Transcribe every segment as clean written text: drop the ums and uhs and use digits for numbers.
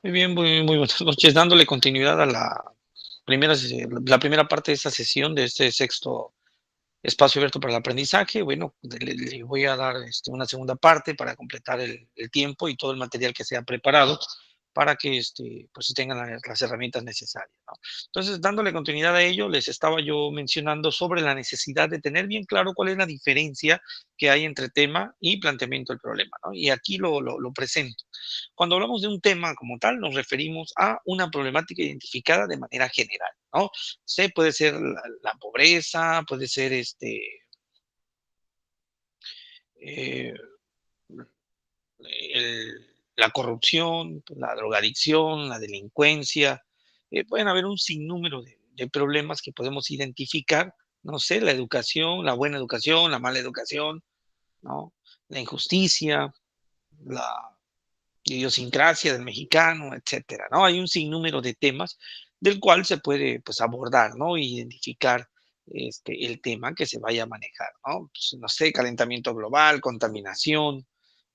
Muy bien, muy buenas noches. Dándole continuidad a la primera parte de esta sesión, de este sexto espacio abierto para el aprendizaje. Bueno, le voy a dar una segunda parte para completar el tiempo y todo el material que se ha preparado para que pues tengan las herramientas necesarias, ¿no? Entonces, dándole continuidad a ello, les estaba yo mencionando sobre la necesidad de tener bien claro cuál es la diferencia que hay entre tema y planteamiento del problema, ¿no? Y aquí lo presento. Cuando hablamos de un tema como tal, nos referimos a una problemática identificada de manera general, ¿no? Puede ser la pobreza, puede ser eh, la corrupción, la drogadicción, la delincuencia. Pueden haber un sinnúmero de problemas que podemos identificar, no sé, la educación, la buena educación, la mala educación, ¿no? La injusticia, la idiosincrasia del mexicano, etcétera, ¿no? Hay un sinnúmero de temas del cual se puede, pues, abordar, ¿no? Identificar, el tema que se vaya a manejar, ¿no? Pues, no sé, calentamiento global, contaminación,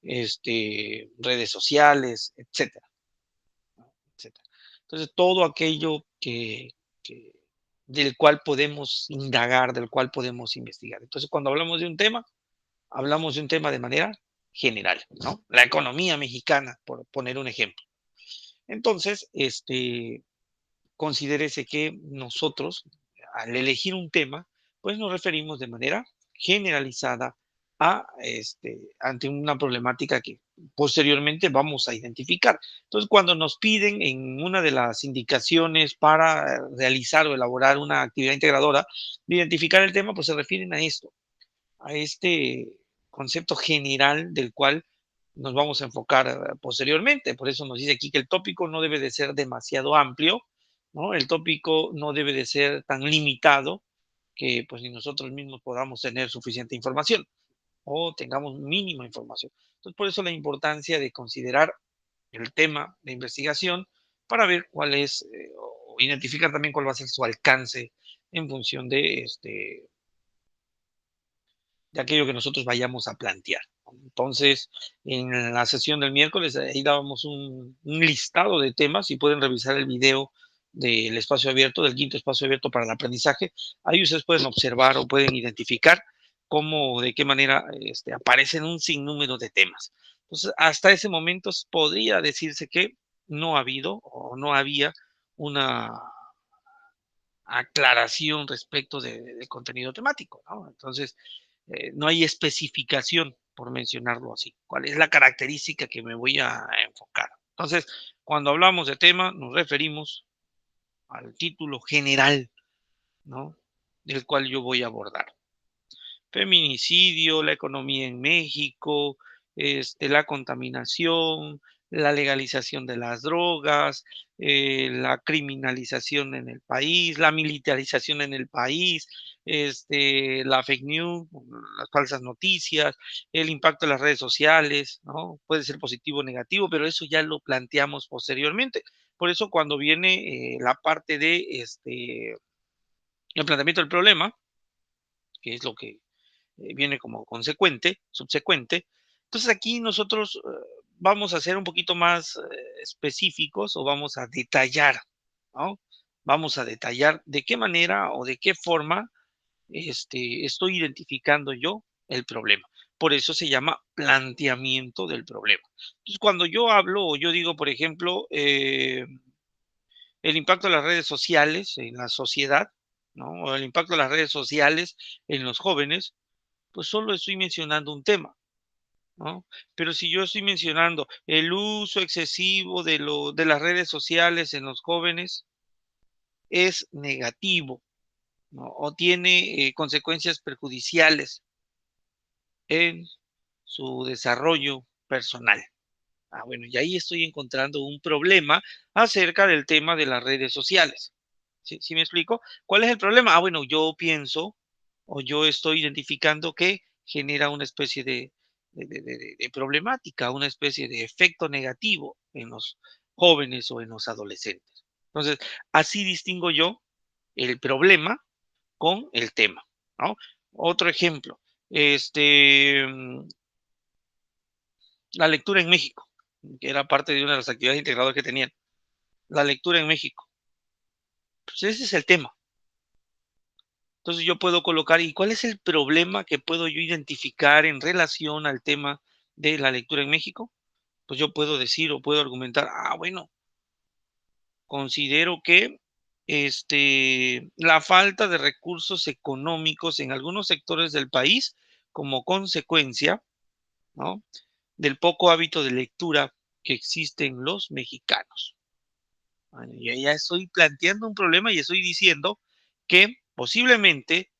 redes sociales, etcétera, ¿no? Etcétera. Entonces, todo aquello que del cual podemos indagar, del cual podemos investigar. Entonces, cuando hablamos de un tema de manera general, ¿no? La economía mexicana, por poner un ejemplo. Entonces, considérese que nosotros, al elegir un tema, pues nos referimos de manera generalizada ante una problemática que posteriormente vamos a identificar. Entonces, cuando nos piden en una de las indicaciones para realizar o elaborar una actividad integradora, de identificar el tema, pues se refieren a esto, a este concepto general del cual nos vamos a enfocar posteriormente. Por eso nos dice aquí que el tópico no debe de ser demasiado amplio, ¿no? El tópico no debe de ser tan limitado que pues ni nosotros mismos podamos tener suficiente información o tengamos mínima información. Entonces, por eso la importancia de considerar el tema de investigación para ver cuál es, o identificar también cuál va a ser su alcance en función de aquello que nosotros vayamos a plantear. Entonces, en la sesión del miércoles, ahí dábamos un listado de temas y pueden revisar el video del espacio abierto, del quinto espacio abierto para el aprendizaje. Ahí ustedes pueden observar o pueden identificar cómo, de qué manera aparecen un sinnúmero de temas. Entonces, hasta ese momento podría decirse que no ha habido o no había una aclaración respecto del contenido temático, ¿no? Entonces, no hay especificación, por mencionarlo así. ¿Cuál es la característica que me voy a enfocar? Entonces, cuando hablamos de tema, nos referimos al título general, ¿no? Del cual yo voy a abordar. Feminicidio, la economía en México, la contaminación, la legalización de las drogas, la criminalización en el país, la militarización en el país, la fake news, las falsas noticias, el impacto de las redes sociales, ¿no? Puede ser positivo o negativo, pero eso ya lo planteamos posteriormente. Por eso cuando viene la parte de el planteamiento del problema, que es lo que viene como consecuente, subsecuente. Entonces aquí nosotros vamos a ser un poquito más específicos o vamos a detallar, ¿no? Vamos a detallar de qué manera o de qué forma estoy identificando yo el problema. Por eso se llama planteamiento del problema. Entonces, cuando yo hablo o yo digo, por ejemplo, el impacto de las redes sociales en la sociedad, ¿no? O el impacto de las redes sociales en los jóvenes, pues solo estoy mencionando un tema, ¿no? Pero si yo estoy mencionando el uso excesivo de las redes sociales en los jóvenes, es negativo, ¿no? O tiene consecuencias perjudiciales en su desarrollo personal. Ah, bueno, y ahí estoy encontrando un problema acerca del tema de las redes sociales. ¿Sí me explico? ¿Cuál es el problema? Ah, bueno, yo pienso o yo estoy identificando que genera una especie de problemática, una especie de efecto negativo en los jóvenes o en los adolescentes. Entonces, así distingo yo el problema con el tema, ¿no? Otro ejemplo, la lectura en México, que era parte de una de las actividades integradoras que tenían. la lectura en México. Pues ese es el tema. Entonces yo puedo colocar, ¿y cuál es el problema que puedo yo identificar en relación al tema de la lectura en México? Pues yo puedo decir o puedo argumentar, bueno, considero que la falta de recursos económicos en algunos sectores del país, como consecuencia, ¿no?, del poco hábito de lectura que existe en los mexicanos. Bueno, yo ya estoy planteando un problema y estoy diciendo que posiblemente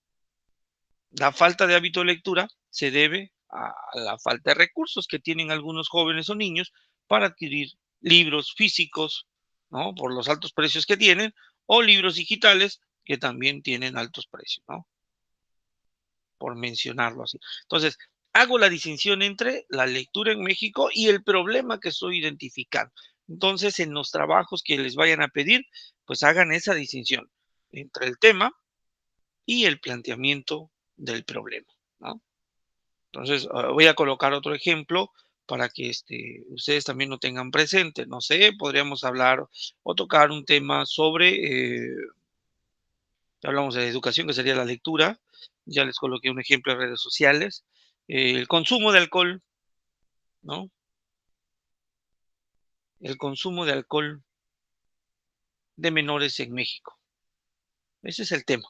la falta de hábito de lectura se debe a la falta de recursos que tienen algunos jóvenes o niños para adquirir libros físicos, ¿no?, por los altos precios que tienen, o libros digitales que también tienen altos precios, ¿no?, por mencionarlo así. Entonces, hago la distinción entre la lectura en México y el problema que estoy identificando. Entonces, en los trabajos que les vayan a pedir, pues hagan esa distinción entre el tema y el planteamiento del problema, ¿no? Entonces, voy a colocar otro ejemplo para que ustedes también lo tengan presente. No sé, podríamos hablar o tocar un tema sobre, ya hablamos de educación, que sería la lectura. Ya les coloqué un ejemplo en redes sociales. El consumo de alcohol, ¿no? El consumo de alcohol de menores en México. Ese es el tema.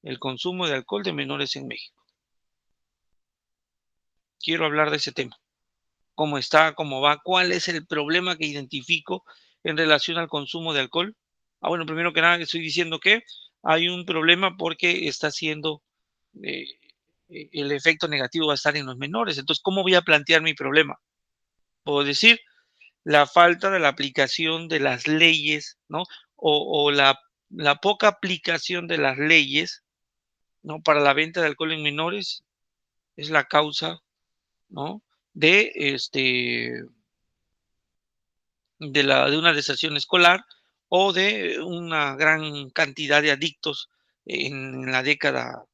El consumo de alcohol de menores en México. Quiero hablar de ese tema. ¿Cómo está? ¿Cómo va? ¿Cuál es el problema que identifico en relación al consumo de alcohol? Bueno, primero que nada estoy diciendo que hay un problema porque está haciendo, eh, el efecto negativo va a estar en los menores. Entonces, ¿cómo voy a plantear mi problema? Puedo decir la falta de la aplicación de las leyes, ¿no? O la poca aplicación de las leyes, ¿no?, para la venta de alcohol en menores es la causa, ¿no?, de de una deserción escolar o de una gran cantidad de adictos en la década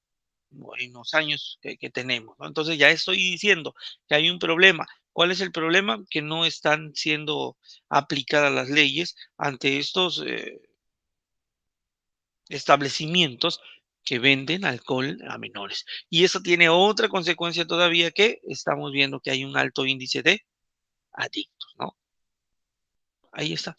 o en los años que tenemos, ¿no? Entonces ya estoy diciendo que hay un problema. ¿Cuál es el problema? Que no están siendo aplicadas las leyes ante estos establecimientos que venden alcohol a menores. Y eso tiene otra consecuencia todavía, que estamos viendo que hay un alto índice de adictos, ¿no? Ahí está.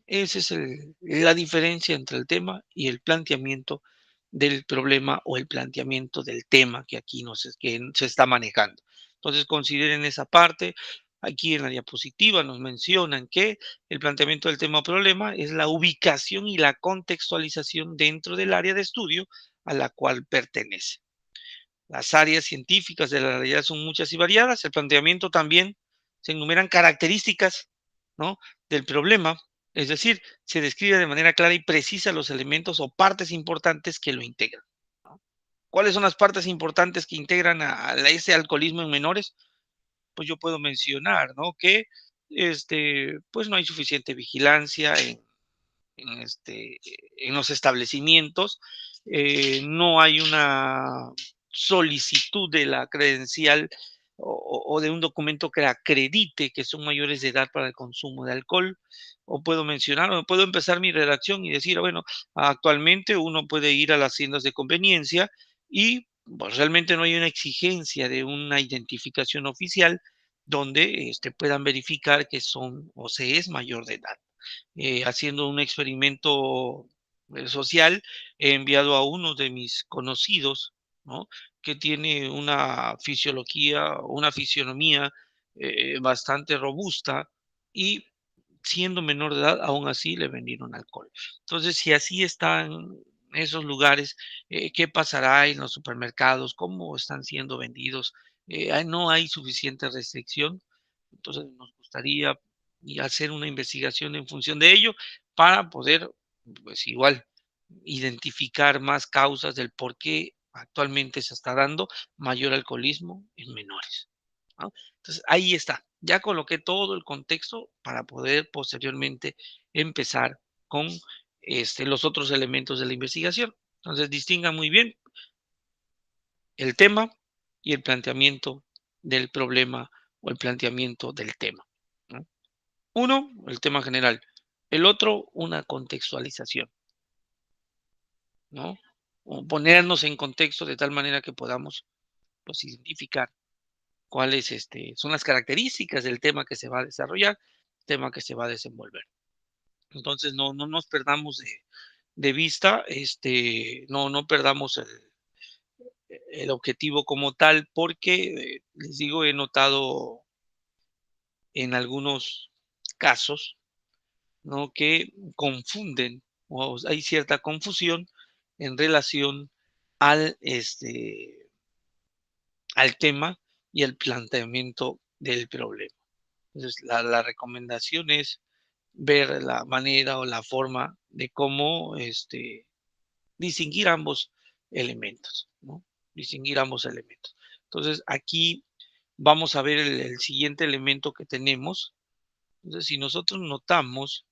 Esa es la diferencia entre el tema y el planteamiento del problema, o el planteamiento del tema que aquí que se está manejando. Entonces, consideren esa parte. Aquí en la diapositiva nos mencionan que el planteamiento del tema o problema es la ubicación y la contextualización dentro del área de estudio a la cual pertenece. Las áreas científicas de la realidad son muchas y variadas. El planteamiento también se enumeran características, ¿no?, del problema, es decir, se describe de manera clara y precisa los elementos o partes importantes que lo integran, ¿no? ¿Cuáles son las partes importantes que integran a ese alcoholismo en menores? Pues yo puedo mencionar, ¿no?, que pues no hay suficiente vigilancia en los establecimientos, no hay una solicitud de la credencial o de un documento que acredite que son mayores de edad para el consumo de alcohol. O puedo mencionar, o puedo empezar mi redacción y decir, bueno, actualmente uno puede ir a las tiendas de conveniencia y pues realmente no hay una exigencia de una identificación oficial donde puedan verificar que son o se es mayor de edad. Haciendo un experimento social, he enviado a uno de mis conocidos, ¿no?, que tiene una fisionomía bastante robusta, y siendo menor de edad, aún así le vendieron alcohol. Entonces, si así están esos lugares, ¿qué pasará en los supermercados? ¿Cómo están siendo vendidos? No hay suficiente restricción. Entonces, nos gustaría hacer una investigación en función de ello para poder, pues igual, identificar más causas del por qué actualmente se está dando mayor alcoholismo en menores, ¿no? Entonces, ahí está. Ya coloqué todo el contexto para poder posteriormente empezar con los otros elementos de la investigación. Entonces, distingan muy bien el tema y el planteamiento del problema, o el planteamiento del tema, ¿no? Uno, el tema general. El otro, una contextualización, ¿no? O ponernos en contexto de tal manera que podamos, pues, identificar cuáles, son las características del tema que se va a desarrollar, tema que se va a desenvolver. Entonces, no nos perdamos de vista, no perdamos el objetivo como tal, porque, les digo, he notado en algunos casos, ¿no?, que confunden, o hay cierta confusión en relación al, al tema y al planteamiento del problema. Entonces, la recomendación es ver la manera o la forma de cómo, distinguir ambos elementos, ¿no? Distinguir ambos elementos. Entonces, aquí vamos a ver el siguiente elemento que tenemos. Entonces, si nosotros notamos,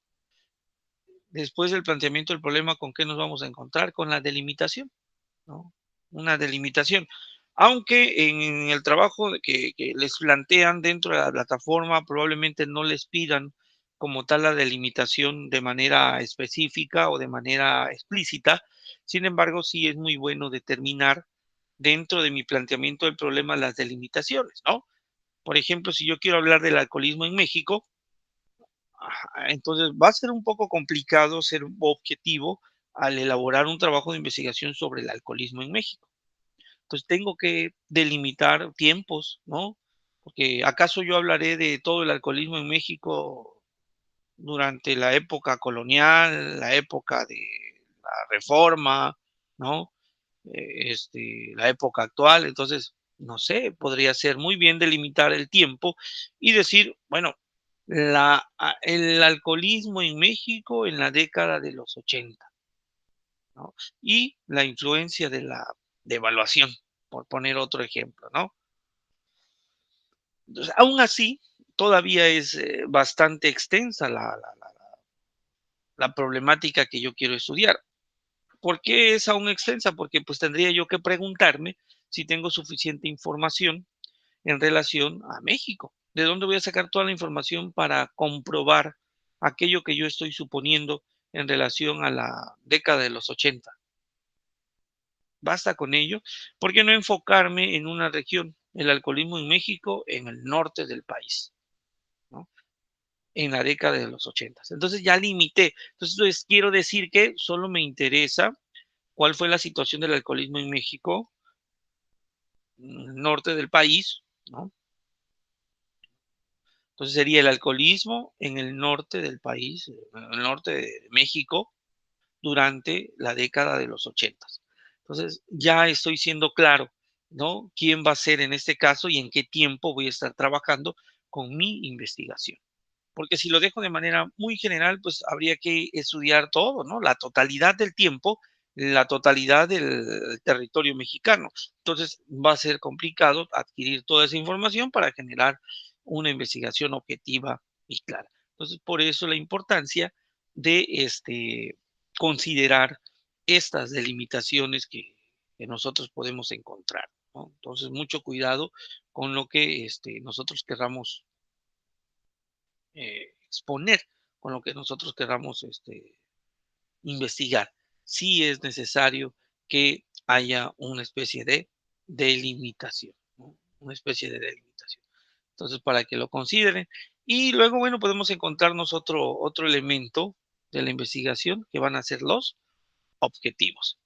después del planteamiento del problema, ¿con qué nos vamos a encontrar? Con la delimitación, ¿no? Una delimitación. Aunque en el trabajo que les plantean dentro de la plataforma, probablemente no les pidan como tal la delimitación de manera específica o de manera explícita. Sin embargo, sí es muy bueno determinar dentro de mi planteamiento del problema las delimitaciones, ¿no? Por ejemplo, si yo quiero hablar del alcoholismo en México, entonces va a ser un poco complicado ser objetivo al elaborar un trabajo de investigación sobre el alcoholismo en México. Entonces tengo que delimitar tiempos, ¿no? Porque acaso yo hablaré de todo el alcoholismo en México durante la época colonial, la época de la reforma, ¿no? La época actual. Entonces, no sé, podría ser muy bien delimitar el tiempo y decir, bueno, el alcoholismo en México en la década de los 80, ¿no? Y la influencia de la devaluación, por poner otro ejemplo, ¿no? Entonces, aún así, todavía es bastante extensa la problemática que yo quiero estudiar. ¿Por qué es aún extensa? Porque pues tendría yo que preguntarme si tengo suficiente información en relación a México. ¿De dónde voy a sacar toda la información para comprobar aquello que yo estoy suponiendo en relación a la década de los 80? Basta con ello. ¿Por qué no enfocarme en una región? El alcoholismo en México, en el norte del país, ¿no? En la década de los 80. Entonces ya limité. Entonces quiero decir que solo me interesa cuál fue la situación del alcoholismo en México, en el norte del país, ¿no? Entonces sería el alcoholismo en el norte del país, en el norte de México, durante la década de los 80. Entonces ya estoy siendo claro, ¿no? Quién va a ser en este caso y en qué tiempo voy a estar trabajando con mi investigación. Porque si lo dejo de manera muy general, pues habría que estudiar todo, ¿no? La totalidad del tiempo, la totalidad del territorio mexicano. Entonces va a ser complicado adquirir toda esa información para generar una investigación objetiva y clara. Entonces, por eso la importancia de considerar estas delimitaciones que nosotros podemos encontrar, ¿no? Entonces, mucho cuidado con lo que nosotros querramos exponer, con lo que nosotros queramos investigar. Sí es necesario que haya una especie de delimitación, ¿no? Una especie de delimitación. Entonces, para que lo consideren. Y luego, bueno, podemos encontrarnos otro elemento de la investigación que van a ser los objetivos.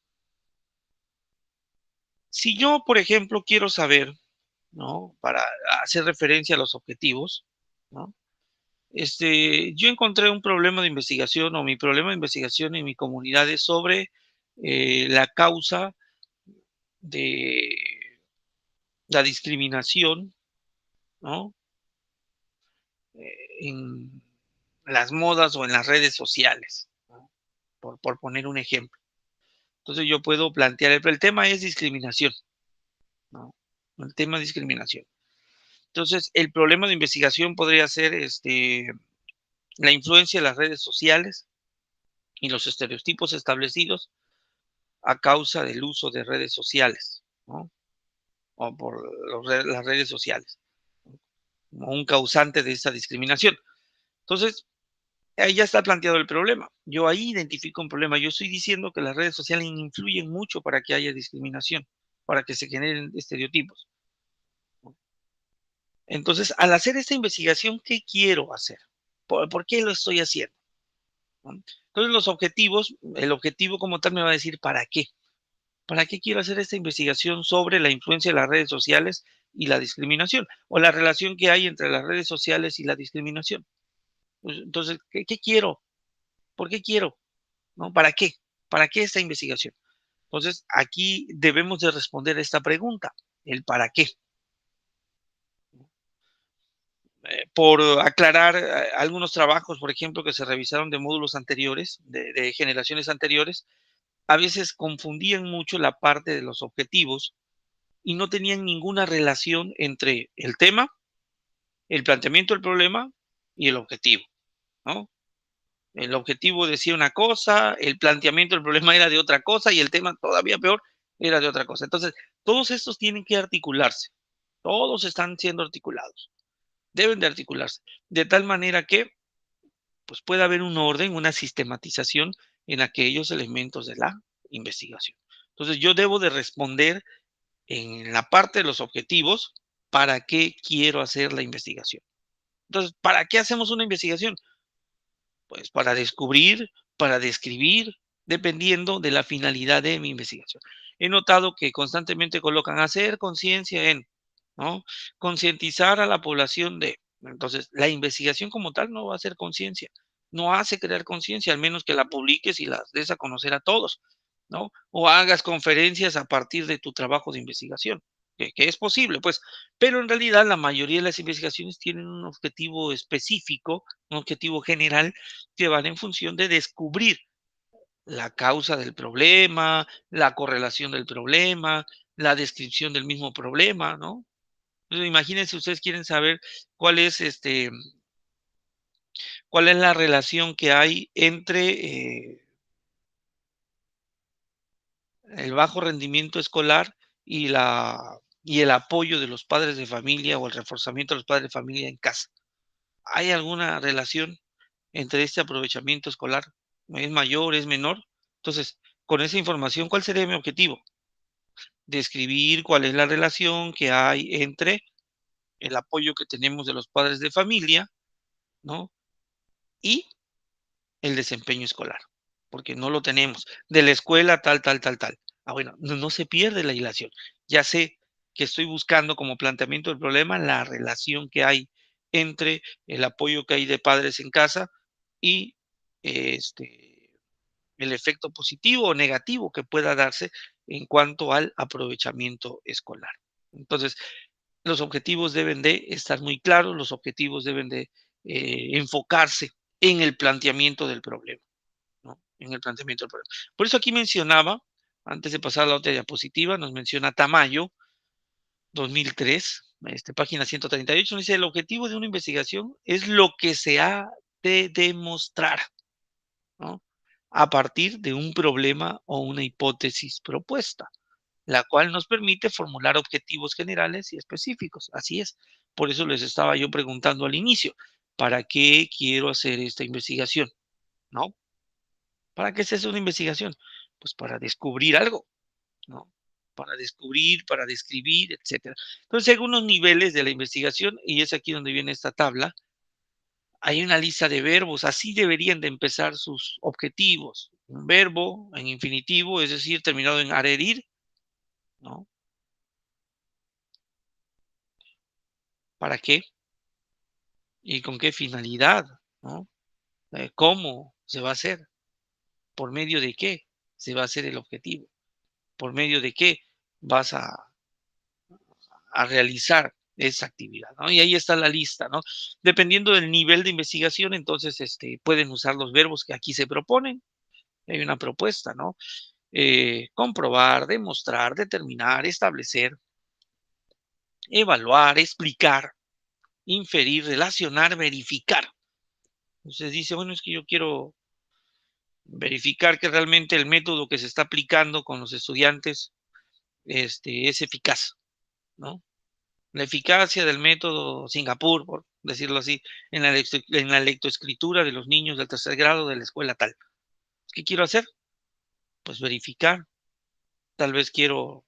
Si yo, por ejemplo, quiero saber, ¿no? Para hacer referencia a los objetivos, ¿no? Yo encontré un problema de investigación o mi problema de investigación en mi comunidad es sobre la causa de la discriminación, ¿no? En las modas o en las redes sociales, ¿no? Por poner un ejemplo. Entonces yo puedo plantear, el tema es discriminación, ¿no? El tema es discriminación. Entonces, el problema de investigación podría ser la influencia de las redes sociales y los estereotipos establecidos a causa del uso de redes sociales, ¿no? O por las redes sociales, como un causante de esa discriminación. Entonces, ahí ya está planteado el problema. Yo ahí identifico un problema. Yo estoy diciendo que las redes sociales influyen mucho para que haya discriminación, para que se generen estereotipos. Entonces, al hacer esta investigación, ¿qué quiero hacer? ¿Por qué lo estoy haciendo? ¿No? Entonces, los objetivos, el objetivo como tal me va a decir ¿para qué? ¿Para qué quiero hacer esta investigación sobre la influencia de las redes sociales y la discriminación? O la relación que hay entre las redes sociales y la discriminación. Pues, entonces, ¿qué quiero? ¿Por qué quiero? ¿No? ¿Para qué? ¿Para qué esta investigación? Entonces, aquí debemos de responder esta pregunta, el para qué. Por aclarar algunos trabajos, por ejemplo, que se revisaron de módulos anteriores, de generaciones anteriores, a veces confundían mucho la parte de los objetivos y no tenían ninguna relación entre el tema, el planteamiento del problema y el objetivo, ¿no? El objetivo decía una cosa, el planteamiento del problema era de otra cosa y el tema todavía peor era de otra cosa. Entonces, todos estos tienen que articularse, todos están siendo articulados, deben de articularse, de tal manera que pues pueda haber un orden, una sistematización en aquellos elementos de la investigación. Entonces, yo debo de responder en la parte de los objetivos, ¿para qué quiero hacer la investigación? Entonces, ¿para qué hacemos una investigación? Pues para descubrir, para describir, dependiendo de la finalidad de mi investigación. He notado que constantemente colocan hacer conciencia en, ¿no? Concientizar a la población de. Entonces, la investigación como tal no va a hacer conciencia, no hace crear conciencia, al menos que la publiques y la des a conocer a todos, ¿no? O hagas conferencias a partir de tu trabajo de investigación, que es posible, pues, pero en realidad la mayoría de las investigaciones tienen un objetivo específico, un objetivo general, que van en función de descubrir la causa del problema, la correlación del problema, la descripción del mismo problema, ¿no? Entonces, imagínense, ustedes quieren saber cuál es cuál es la relación que hay entre el bajo rendimiento escolar y y el apoyo de los padres de familia o el reforzamiento de los padres de familia en casa. ¿Hay alguna relación entre este aprovechamiento escolar? ¿Es mayor, es menor? Entonces, con esa información, ¿cuál sería mi objetivo? Describir cuál es la relación que hay entre el apoyo que tenemos de los padres de familia, ¿no? Y el desempeño escolar, porque no lo tenemos. De la escuela tal, tal, tal, tal. Bueno, no se pierde la hilación. Ya sé que estoy buscando como planteamiento del problema la relación que hay entre el apoyo que hay de padres en casa y este, el efecto positivo o negativo que pueda darse en cuanto al aprovechamiento escolar. Entonces, los objetivos deben de estar muy claros, los objetivos deben de enfocarse en el planteamiento del problema, ¿no? En el planteamiento del problema. Por eso aquí mencionaba, antes de pasar a la otra diapositiva, nos menciona Tamayo, 2003, página 138, nos dice, el objetivo de una investigación es lo que se ha de demostrar, ¿no? A partir de un problema o una hipótesis propuesta, la cual nos permite formular objetivos generales y específicos. Así es. Por eso les estaba yo preguntando al inicio, ¿para qué quiero hacer esta investigación? ¿No? ¿Para qué se hace una investigación? Pues para descubrir algo, ¿no? Para descubrir, para describir, etcétera. Entonces, hay algunos niveles de la investigación, y es aquí donde viene esta tabla. Hay una lista de verbos, así deberían de empezar sus objetivos. Un verbo en infinitivo, es decir, terminado en arerir, ¿no? ¿Para qué? ¿Y con qué finalidad? ¿No? ¿Cómo se va a hacer? ¿Por medio de qué se va a hacer el objetivo? ¿Por medio de qué vas a realizar esa actividad, ¿no? Y ahí está la lista, ¿no? Dependiendo del nivel de investigación, entonces pueden usar los verbos que aquí se proponen. Hay una propuesta, ¿no? Comprobar, demostrar, determinar, establecer, evaluar, explicar, inferir, relacionar, verificar. Entonces dice, bueno, es que yo quiero verificar que realmente el método que se está aplicando con los estudiantes es eficaz, ¿no? La eficacia del método Singapur, decirlo así, en la lectoescritura de los niños del tercer grado de la escuela tal. ¿Qué quiero hacer? Pues verificar. Tal vez quiero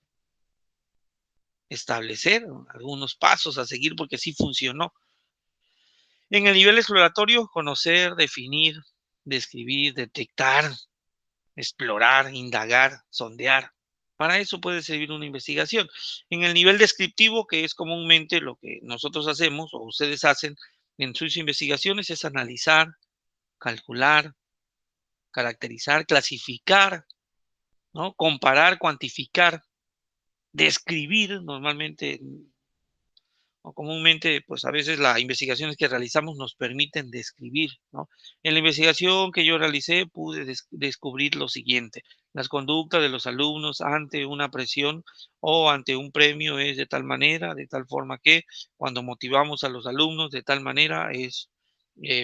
establecer algunos pasos a seguir porque sí funcionó. En el nivel exploratorio, conocer, definir, describir, detectar, explorar, indagar, sondear. Para eso puede servir una investigación. En el nivel descriptivo, que es comúnmente lo que nosotros hacemos o ustedes hacen en sus investigaciones, es analizar, calcular, caracterizar, clasificar, ¿no? Comparar, cuantificar, describir normalmente o comúnmente, pues a veces las investigaciones que realizamos nos permiten describir, ¿no? En la investigación que yo realicé pude descubrir lo siguiente: las conductas de los alumnos ante una presión o ante un premio es de tal manera, de tal forma que cuando motivamos a los alumnos de tal manera es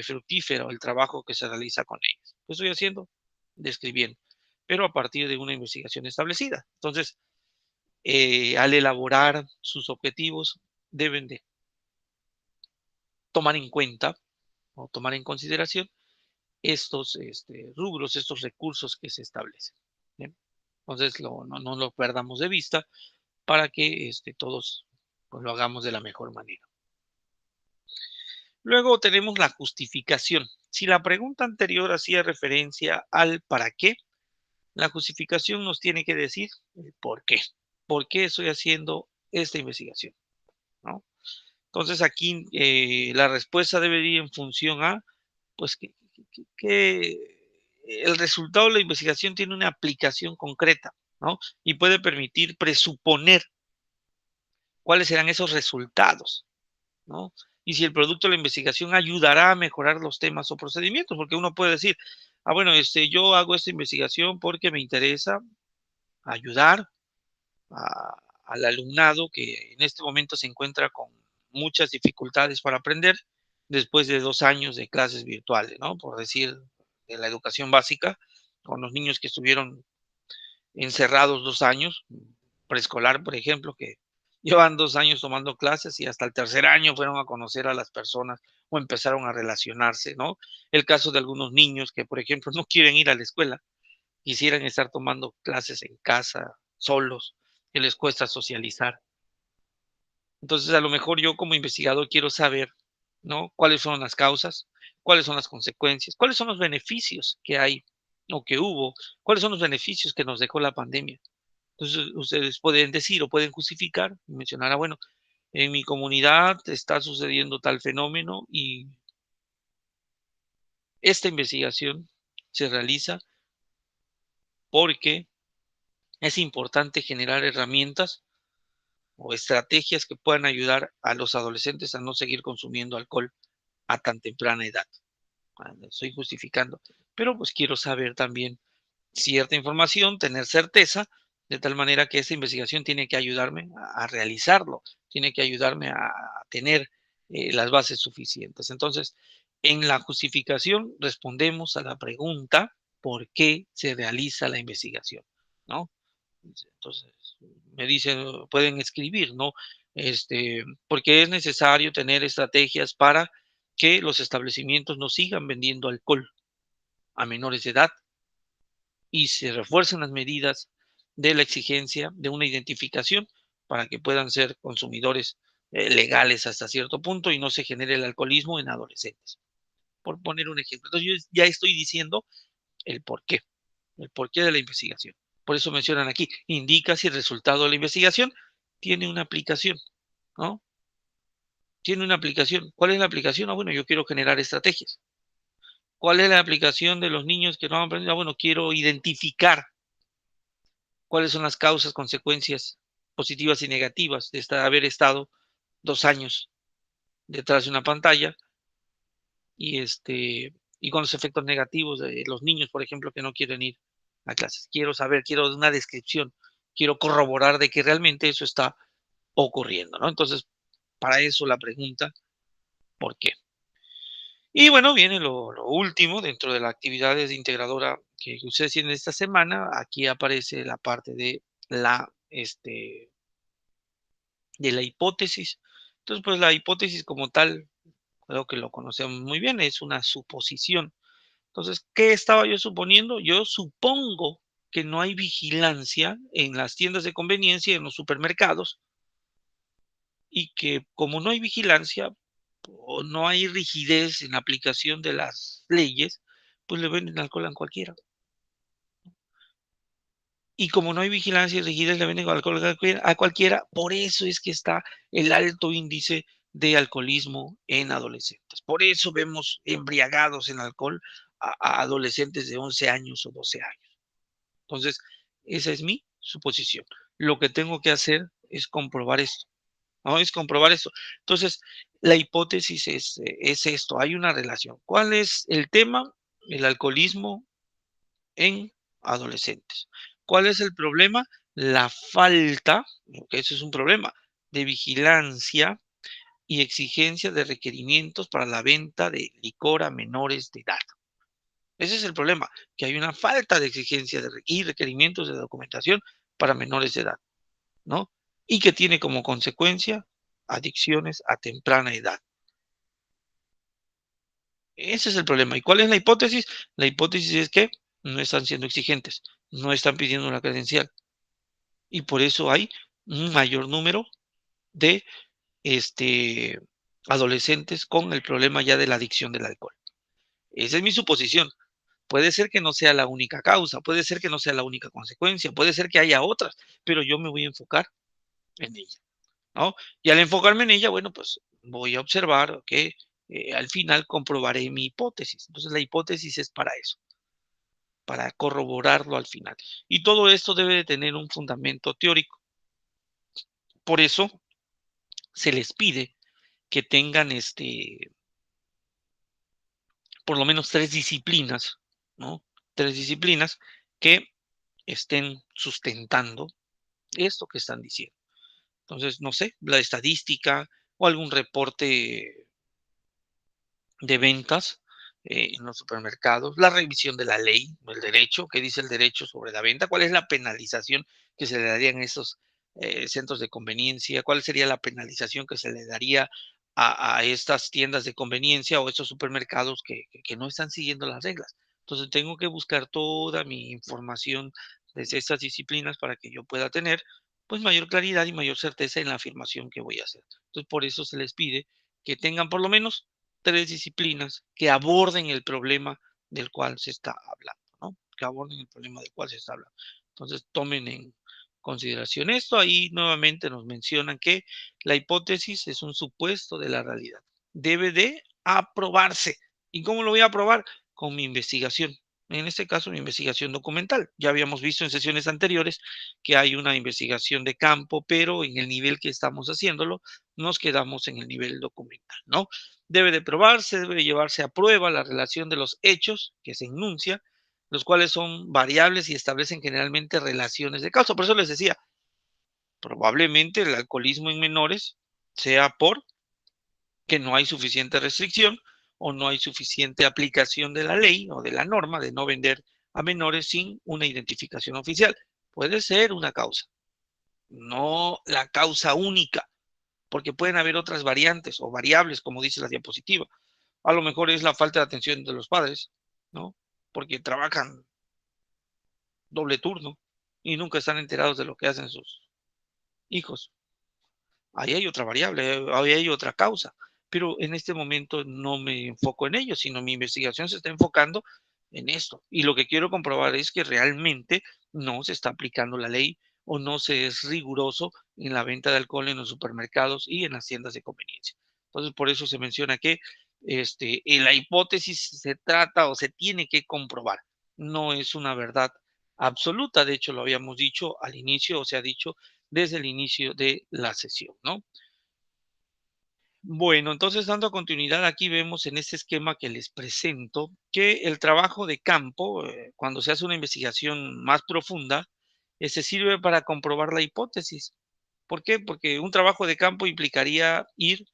fructífero el trabajo que se realiza con ellos. ¿Qué estoy haciendo? Describiendo, pero a partir de una investigación establecida. Entonces, al elaborar sus objetivos, deben de tomar en cuenta o tomar en consideración estos rubros, estos recursos que se establecen. ¿Bien? Entonces, no lo perdamos de vista para que todos pues, lo hagamos de la mejor manera. Luego tenemos la justificación. Si la pregunta anterior hacía referencia al para qué, la justificación nos tiene que decir el por qué. ¿Por qué estoy haciendo esta investigación? ¿No? Entonces aquí la respuesta debe ir en función a pues que el resultado de la investigación tiene una aplicación concreta, ¿no? Y puede permitir presuponer cuáles serán esos resultados, ¿no? Y si el producto de la investigación ayudará a mejorar los temas o procedimientos, porque uno puede decir, bueno, yo hago esta investigación porque me interesa ayudar a- al alumnado que en este momento se encuentra con muchas dificultades para aprender después de 2 años de clases virtuales, ¿no? Por decir, de la educación básica, con los niños que estuvieron encerrados 2 años, preescolar, por ejemplo, que llevan 2 años tomando clases y hasta el tercer año fueron a conocer a las personas o empezaron a relacionarse, ¿no? El caso de algunos niños que, por ejemplo, no quieren ir a la escuela, quisieran estar tomando clases en casa, solos, que les cuesta socializar. Entonces, a lo mejor yo como investigador quiero saber, ¿no? ¿Cuáles son las causas? ¿Cuáles son las consecuencias? ¿Cuáles son los beneficios que hay o que hubo? ¿Cuáles son los beneficios que nos dejó la pandemia? Entonces, ustedes pueden decir o pueden justificar y mencionar, bueno, en mi comunidad está sucediendo tal fenómeno y esta investigación se realiza porque es importante generar herramientas o estrategias que puedan ayudar a los adolescentes a no seguir consumiendo alcohol a tan temprana edad. Estoy justificando, pero pues quiero saber también cierta información, tener certeza, de tal manera que esta investigación tiene que ayudarme a realizarlo, tiene que ayudarme a tener las bases suficientes. Entonces, en la justificación respondemos a la pregunta ¿por qué se realiza la investigación? ¿No? Entonces, me dicen, pueden escribir, ¿no? Porque es necesario tener estrategias para que los establecimientos no sigan vendiendo alcohol a menores de edad y se refuercen las medidas de la exigencia de una identificación para que puedan ser consumidores legales hasta cierto punto y no se genere el alcoholismo en adolescentes, por poner un ejemplo. Entonces, yo ya estoy diciendo el porqué. El porqué de la investigación. Por eso mencionan aquí, indica si el resultado de la investigación tiene una aplicación, ¿no? Tiene una aplicación. ¿Cuál es la aplicación? Bueno, yo quiero generar estrategias. ¿Cuál es la aplicación de los niños que no han aprendido? Bueno, quiero identificar cuáles son las causas, consecuencias positivas y negativas de haber estado 2 años detrás de una pantalla y y con los efectos negativos de los niños, por ejemplo, que no quieren ir a clases. Quiero saber, quiero una descripción, quiero corroborar de que realmente eso está ocurriendo, ¿no? Entonces, para eso la pregunta, ¿por qué? Y bueno, viene lo último dentro de la actividades integradora que ustedes tienen esta semana. Aquí aparece la parte de la hipótesis. Entonces, pues la hipótesis como tal creo que lo conocemos muy bien, es una suposición. Entonces, ¿qué estaba yo suponiendo? Yo supongo que no hay vigilancia en las tiendas de conveniencia, en los supermercados, y que como no hay vigilancia o no hay rigidez en la aplicación de las leyes, pues le venden alcohol a cualquiera. Y como no hay vigilancia y rigidez, le venden alcohol a cualquiera, por eso es que está el alto índice de alcoholismo en adolescentes. Por eso vemos embriagados en alcohol a adolescentes de 11 años o 12 años. Entonces, esa es mi suposición. Lo que tengo que hacer es comprobar esto, ¿no? Es comprobar esto. Entonces, la hipótesis es esto, hay una relación. ¿Cuál es el tema? El alcoholismo en adolescentes. ¿Cuál es el problema? La falta, que eso es un problema, de vigilancia y exigencia de requerimientos para la venta de licor a menores de edad. Ese es el problema, que hay una falta de exigencia y requerimientos de documentación para menores de edad, ¿no? Y que tiene como consecuencia adicciones a temprana edad. Ese es el problema. ¿Y cuál es la hipótesis? La hipótesis es que no están siendo exigentes, no están pidiendo una credencial. Y por eso hay un mayor número de este, adolescentes con el problema ya de la adicción del alcohol. Esa es mi suposición. Puede ser que no sea la única causa, puede ser que no sea la única consecuencia, puede ser que haya otras, pero yo me voy a enfocar en ella, ¿no? Y al enfocarme en ella, bueno, pues voy a observar que al final comprobaré mi hipótesis. Entonces la hipótesis es para eso, para corroborarlo al final. Y todo esto debe de tener un fundamento teórico. Por eso se les pide que tengan por lo menos tres disciplinas, ¿no? Tres disciplinas que estén sustentando esto que están diciendo. Entonces, no sé, la estadística o algún reporte de ventas en los supermercados, la revisión de la ley, el derecho, qué dice el derecho sobre la venta, cuál es la penalización que se le daría en esos centros de conveniencia, cuál sería la penalización que se le daría a estas tiendas de conveniencia o estos supermercados que no están siguiendo las reglas. Entonces tengo que buscar toda mi información desde estas disciplinas para que yo pueda tener pues mayor claridad y mayor certeza en la afirmación que voy a hacer. Entonces por eso se les pide que tengan por lo menos tres disciplinas que aborden el problema del cual se está hablando, ¿no? Que aborden el problema del cual se está hablando. Entonces, tomen en consideración esto. Ahí nuevamente nos mencionan que la hipótesis es un supuesto de la realidad. Debe de aprobarse. ¿Y cómo lo voy a aprobar? Con mi investigación. En este caso, mi investigación documental. Ya habíamos visto en sesiones anteriores que hay una investigación de campo, pero en el nivel que estamos haciéndolo, nos quedamos en el nivel documental, ¿no? Debe de probarse, debe de llevarse a prueba la relación de los hechos que se enuncia, los cuales son variables y establecen generalmente relaciones de causa. Por eso les decía, probablemente el alcoholismo en menores sea por que no hay suficiente restricción o no hay suficiente aplicación de la ley o de la norma de no vender a menores sin una identificación oficial. Puede ser una causa, no la causa única, porque pueden haber otras variantes o variables, como dice la diapositiva. A lo mejor es la falta de atención de los padres, ¿no? Porque trabajan doble turno y nunca están enterados de lo que hacen sus hijos. Ahí hay otra variable, ahí hay otra causa, pero en este momento no me enfoco en ello, sino mi investigación se está enfocando en esto. Y lo que quiero comprobar es que realmente no se está aplicando la ley o no se es riguroso en la venta de alcohol en los supermercados y en las tiendas de conveniencia. Entonces, por eso se menciona que en la hipótesis se trata o se tiene que comprobar. No es una verdad absoluta. De hecho, lo habíamos dicho al inicio o se ha dicho desde el inicio de la sesión, ¿no? Bueno, entonces dando continuidad, aquí vemos en este esquema que les presento que el trabajo de campo, cuando se hace una investigación más profunda, se sirve para comprobar la hipótesis. ¿Por qué? Porque un trabajo de campo implicaría ir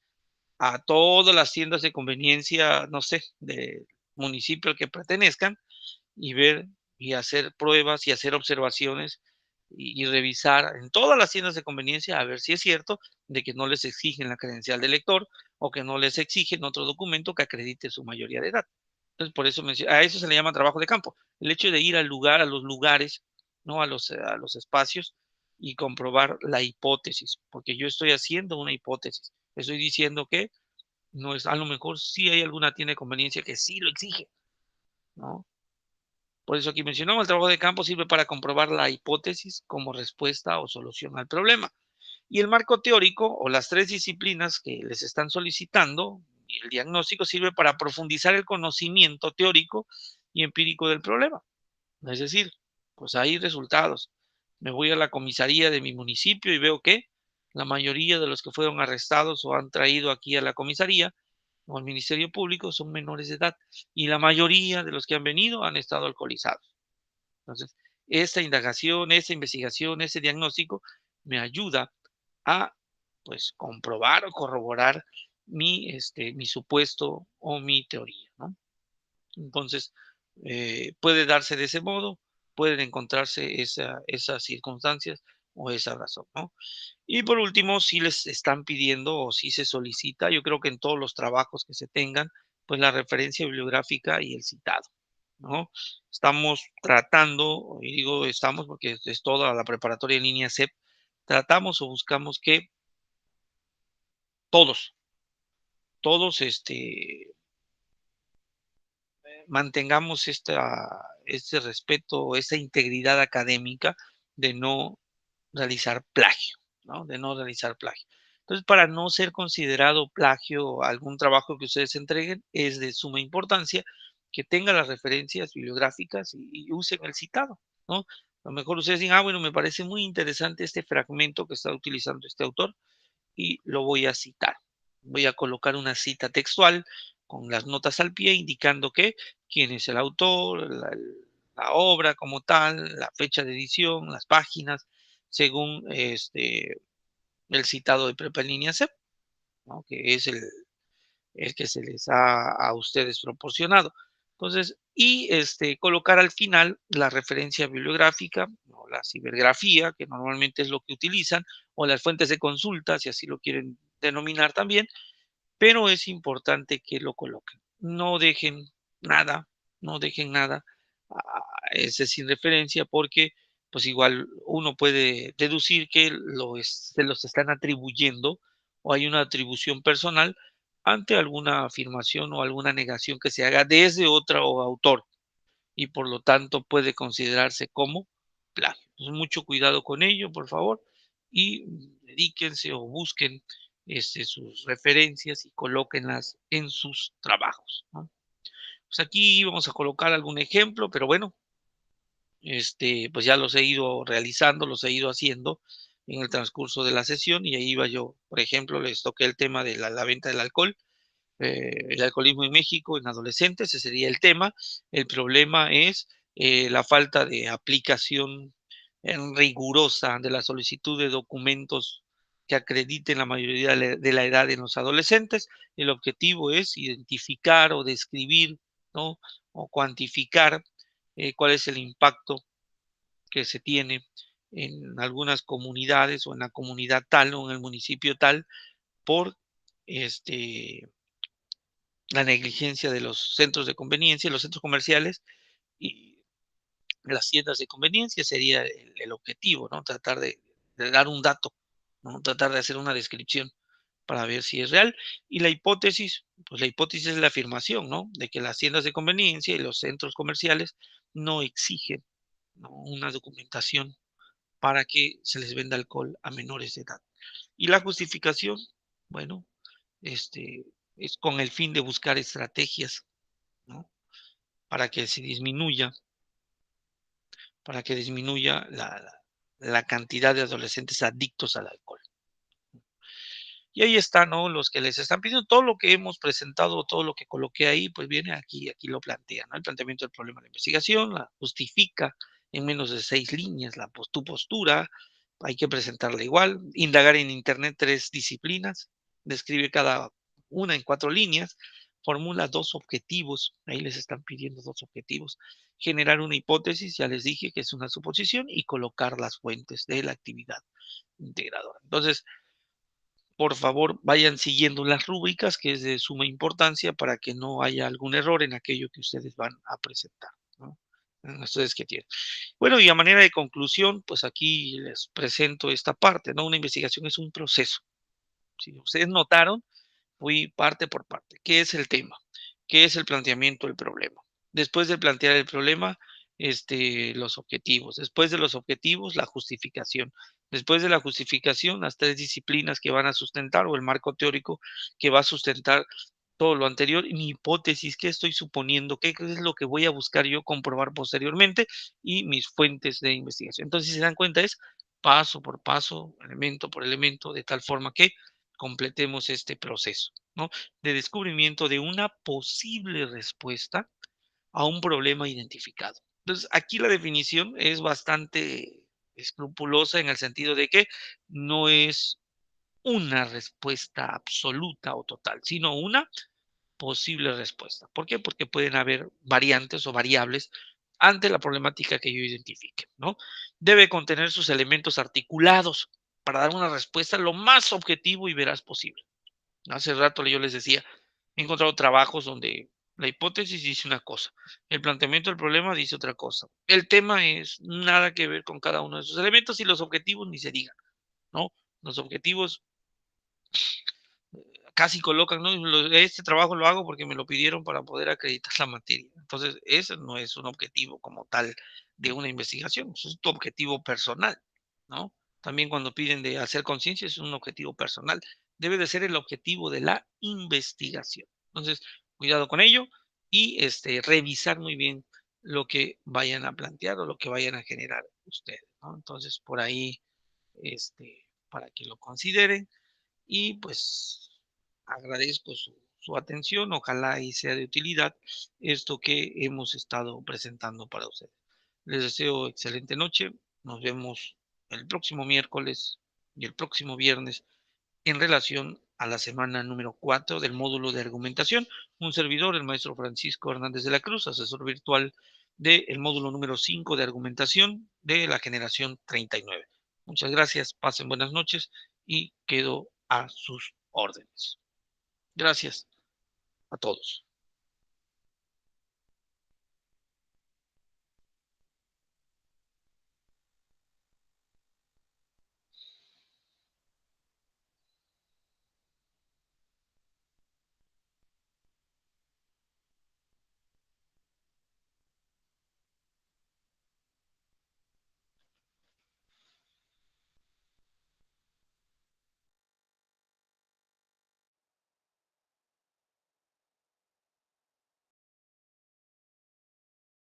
a todas las tiendas de conveniencia, no sé, del municipio al que pertenezcan y ver y hacer pruebas y hacer observaciones y revisar en todas las tiendas de conveniencia a ver si es cierto de que no les exigen la credencial de lector o que no les exigen otro documento que acredite su mayoría de edad. Entonces, por eso a eso se le llama trabajo de campo. El hecho de ir al lugar, a los lugares, ¿no? A los espacios y comprobar la hipótesis, porque yo estoy haciendo una hipótesis. Estoy diciendo que no es, a lo mejor sí hay alguna tienda de conveniencia que sí lo exige, ¿no? Por eso aquí mencionamos, el trabajo de campo sirve para comprobar la hipótesis como respuesta o solución al problema. Y el marco teórico o las tres disciplinas que les están solicitando, y el diagnóstico sirve para profundizar el conocimiento teórico y empírico del problema. Es decir, pues hay resultados. Me voy a la comisaría de mi municipio y veo que la mayoría de los que fueron arrestados o han traído aquí a la comisaría o al Ministerio Público son menores de edad y la mayoría de los que han venido han estado alcoholizados. Entonces, esta indagación, esta investigación, ese diagnóstico me ayuda a, pues, comprobar o corroborar mi supuesto o mi teoría, ¿no? Entonces, puede darse de ese modo, pueden encontrarse esas circunstancias o esa razón, ¿no? Y por último, si les están pidiendo o si se solicita, yo creo que en todos los trabajos que se tengan, pues la referencia bibliográfica y el citado, ¿no? Estamos tratando, y digo estamos porque es toda la preparatoria en línea CEP, tratamos o buscamos que todos, todos, mantengamos este respeto, esta integridad académica de no realizar plagio, ¿no? De no realizar plagio. Entonces, para no ser considerado plagio algún trabajo que ustedes entreguen, es de suma importancia que tenga las referencias bibliográficas y usen el citado, ¿no? A lo mejor ustedes digan, bueno, me parece muy interesante este fragmento que está utilizando este autor y lo voy a citar. Voy a colocar una cita textual con las notas al pie indicando que quién es el autor, la obra como tal, la fecha de edición, las páginas, según el citado de Prepa en línea CEP, ¿no? Que es el que se les ha a ustedes proporcionado. Entonces, y colocar al final la referencia bibliográfica o la cibergrafía, que normalmente es lo que utilizan, o las fuentes de consulta, si así lo quieren denominar también, pero es importante que lo coloquen. No dejen nada, no dejen nada ese sin referencia porque pues igual uno puede deducir que se los están atribuyendo o hay una atribución personal ante alguna afirmación o alguna negación que se haga desde otro autor y por lo tanto puede considerarse como plagio. Entonces, mucho cuidado con ello, por favor, y dedíquense o busquen sus referencias y colóquenlas en sus trabajos, ¿no? Pues aquí vamos a colocar algún ejemplo, pero bueno, pues ya los he ido realizando, los he ido haciendo en el transcurso de la sesión y ahí iba yo, por ejemplo, les toqué el tema de la venta del alcohol, el alcoholismo en México en adolescentes, ese sería el tema. El problema es la falta de aplicación rigurosa de la solicitud de documentos que acrediten la mayoría de la edad en los adolescentes. El objetivo es identificar o describir, ¿no? O cuantificar cuál es el impacto que se tiene en algunas comunidades o en la comunidad tal o en el municipio tal por este, la negligencia de los centros de conveniencia, los centros comerciales y las tiendas de conveniencia sería el objetivo, ¿no? Tratar de dar un dato, ¿no? Tratar de hacer una descripción para ver si es real. Y la hipótesis, pues la hipótesis es la afirmación, ¿no? De que las tiendas de conveniencia y los centros comerciales no exigen, ¿no? Una documentación para que se les venda alcohol a menores de edad. Y la justificación, bueno, este, es con el fin de buscar estrategias, ¿no? Para que se disminuya, para que disminuya la cantidad de adolescentes adictos al alcohol. Y ahí está, ¿no? Los que les están pidiendo todo lo que hemos presentado, todo lo que coloqué ahí, pues viene aquí lo plantea, ¿no? El planteamiento del problema de la investigación, la justifica en menos de 6 líneas tu postura, hay que presentarla igual, indagar en internet 3 disciplinas, describe cada una en 4 líneas, formula 2 objetivos, ahí les están pidiendo 2 objetivos. Generar una hipótesis, ya les dije que es una suposición, y colocar las fuentes de la actividad integradora. Entonces, por favor, vayan siguiendo las rúbricas, que es de suma importancia para que no haya algún error en aquello que ustedes van a presentar, ¿no? En ustedes que tienen. Bueno, y a manera de conclusión, pues aquí les presento esta parte, ¿no? Una investigación es un proceso. Si ustedes notaron, fui parte por parte. ¿Qué es el tema? ¿Qué es el planteamiento del problema? Después de plantear el problema, los objetivos. Después de los objetivos, la justificación. Después de la justificación, las 3 disciplinas que van a sustentar o el marco teórico que va a sustentar todo lo anterior, mi hipótesis, qué estoy suponiendo, qué es lo que voy a buscar yo comprobar posteriormente y mis fuentes de investigación. Entonces, si se dan cuenta, es paso por paso, elemento por elemento, de tal forma que completemos este proceso, ¿no? De descubrimiento de una posible respuesta a un problema identificado. Entonces, aquí la definición es bastante escrupulosa en el sentido de que no es una respuesta absoluta o total, sino una posible respuesta. ¿Por qué? Porque pueden haber variantes o variables ante la problemática que yo identifique, ¿no? Debe contener sus elementos articulados para dar una respuesta lo más objetivo y veraz posible. Hace rato yo les decía, he encontrado trabajos donde la hipótesis dice una cosa, el planteamiento del problema dice otra cosa. El tema es nada que ver con cada uno de esos elementos y los objetivos ni se digan, ¿no? Los objetivos casi colocan, ¿no? Este trabajo lo hago porque me lo pidieron para poder acreditar la materia. Entonces, ese no es un objetivo como tal de una investigación, eso es tu objetivo personal, ¿no? También cuando piden de hacer conciencia es un objetivo personal, debe de ser el objetivo de la investigación. Entonces, cuidado con ello y revisar muy bien lo que vayan a plantear o lo que vayan a generar ustedes, ¿no? Entonces, por ahí, para que lo consideren y pues agradezco su atención, ojalá y sea de utilidad esto que hemos estado presentando para ustedes. Les deseo excelente noche, nos vemos el próximo miércoles y el próximo viernes en relación a la semana número 4 del módulo de argumentación. Un servidor, el maestro Francisco Hernández de la Cruz, asesor virtual del módulo número 5 de argumentación de la generación 39. Muchas gracias, pasen buenas noches y quedo a sus órdenes. Gracias a todos.